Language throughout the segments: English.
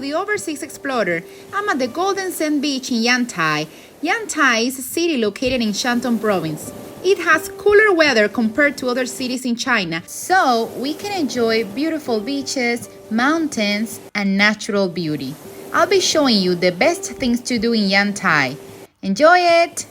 the Overseas Explorer. I'm at the Golden Sand Beach in Yantai. Yantai is a city located in Shandong province. It has cooler weather compared to other cities in China, so we can enjoy beautiful beaches, mountains, and natural beauty. I'll be showing you the best things to do in Yantai. Enjoy it!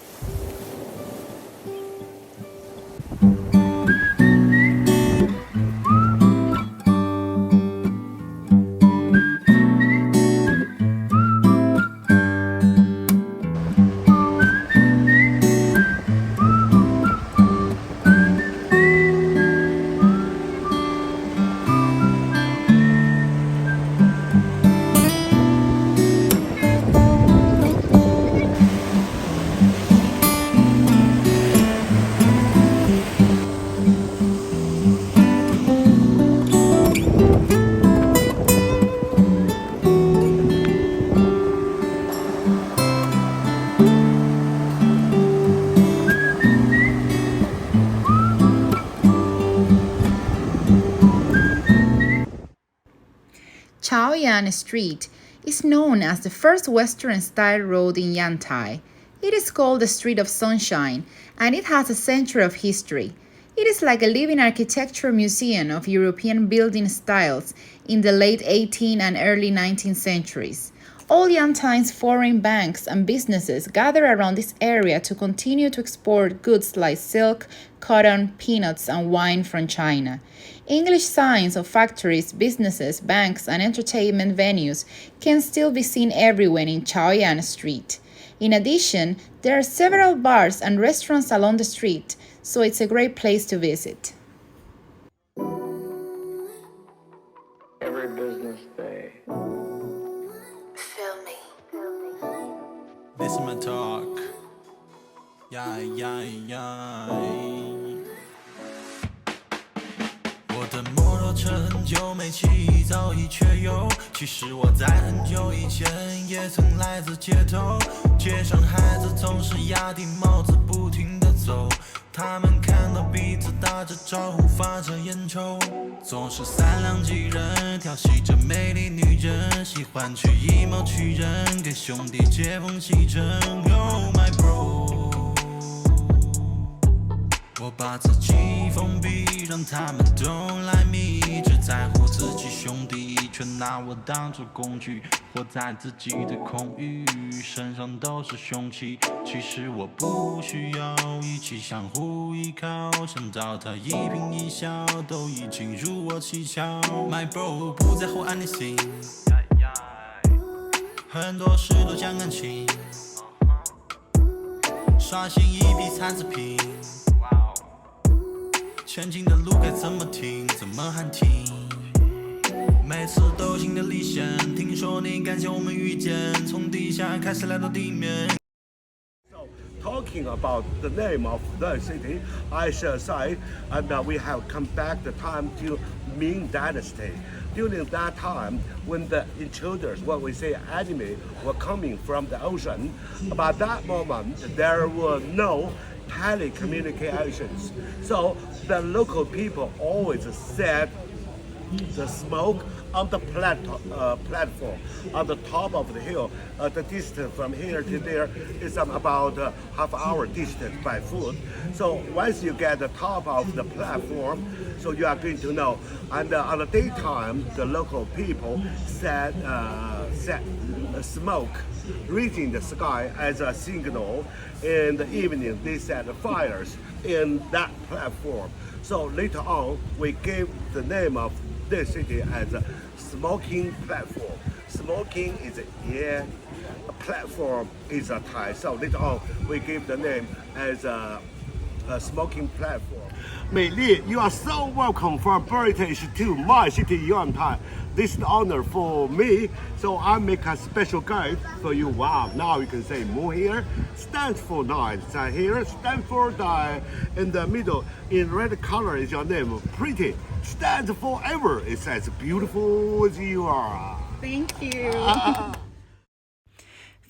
Chaoyang Street is known as the first Western-style road in Yantai. It is called the Street of Sunshine, and it has a century of history. It is like a living architecture museum of European building styles in the late 18th and early 19th centuries. All Yantai's foreign banks and businesses gather around this area to continue to export goods like silk, cotton, peanuts, and wine from China. English signs of factories, businesses, banks, and entertainment venues can still be seen everywhere in Chaoyang Street. In addition, there are several bars and restaurants along the street, so it's a great place to visit. Every business day. This is my talk. Yeah. 我的摩托车很久没骑，早已缺油。其实我在很久以前也曾来自街头，街上孩子总是压低帽子不停地走，他们看到彼此打着招呼发着烟抽，总是善良几人调戏着美丽女人，喜欢去以貌取人，给兄弟接风洗尘。Oh my bro， 我把自己封闭，让他们都来迷，只在乎自己兄弟，却拿我当作工具，活在自己的空域，身上都是凶器。其实我不需要一起相互依靠，想找他一颦一笑，都已经入我七窍。My bro 不在乎安利性，很多事都讲感情，刷新一批残次品。前进的路该怎么停，怎么喊停？每次都新的历险，听说你感谢我们遇见，从地下开始来到地面。Talking about the name of the city, I shall say, and we have come back the time to Ming Dynasty. During that time, when the intruders, what we say enemy, were coming from the ocean, about that moment there were no telecommunications. So the local people always said the smoke on the platform on the top of the hill. The distance from here to there is about half hour distance by foot. So once you get the top of the platform, so you are going to know. And on the daytime, the local people said smoke reaching the sky as a signal. In the evening, they set fires in that platform. So later on, we gave the name of this city as a smoking platform. Smoking is a platform is a Thai. So later on, we gave the name as a smoking platform. Mei Li, you are so welcome for British to my city, Yantai. This is an honor for me, so I make a special guide for you. Wow, now you can say more here. Stands for night. So here, stand for die. In the middle, in red color is your name. Pretty. Stands forever. It says beautiful as you are. Thank you.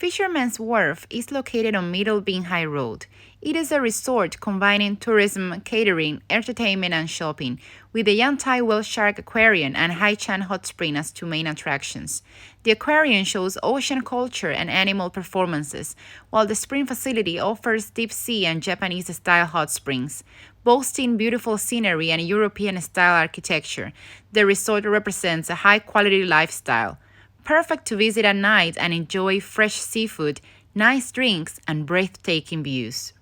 Fisherman's Wharf is located on Middle Binghai Road. It is a resort combining tourism, catering, entertainment, and shopping, with the Yantai Whale Shark Aquarium and Haichan Hot Spring as two main attractions. The aquarium shows ocean culture and animal performances, while the spring facility offers deep sea and Japanese-style hot springs. Boasting beautiful scenery and European-style architecture, the resort represents a high-quality lifestyle. Perfect to visit at night and enjoy fresh seafood, nice drinks, and breathtaking views.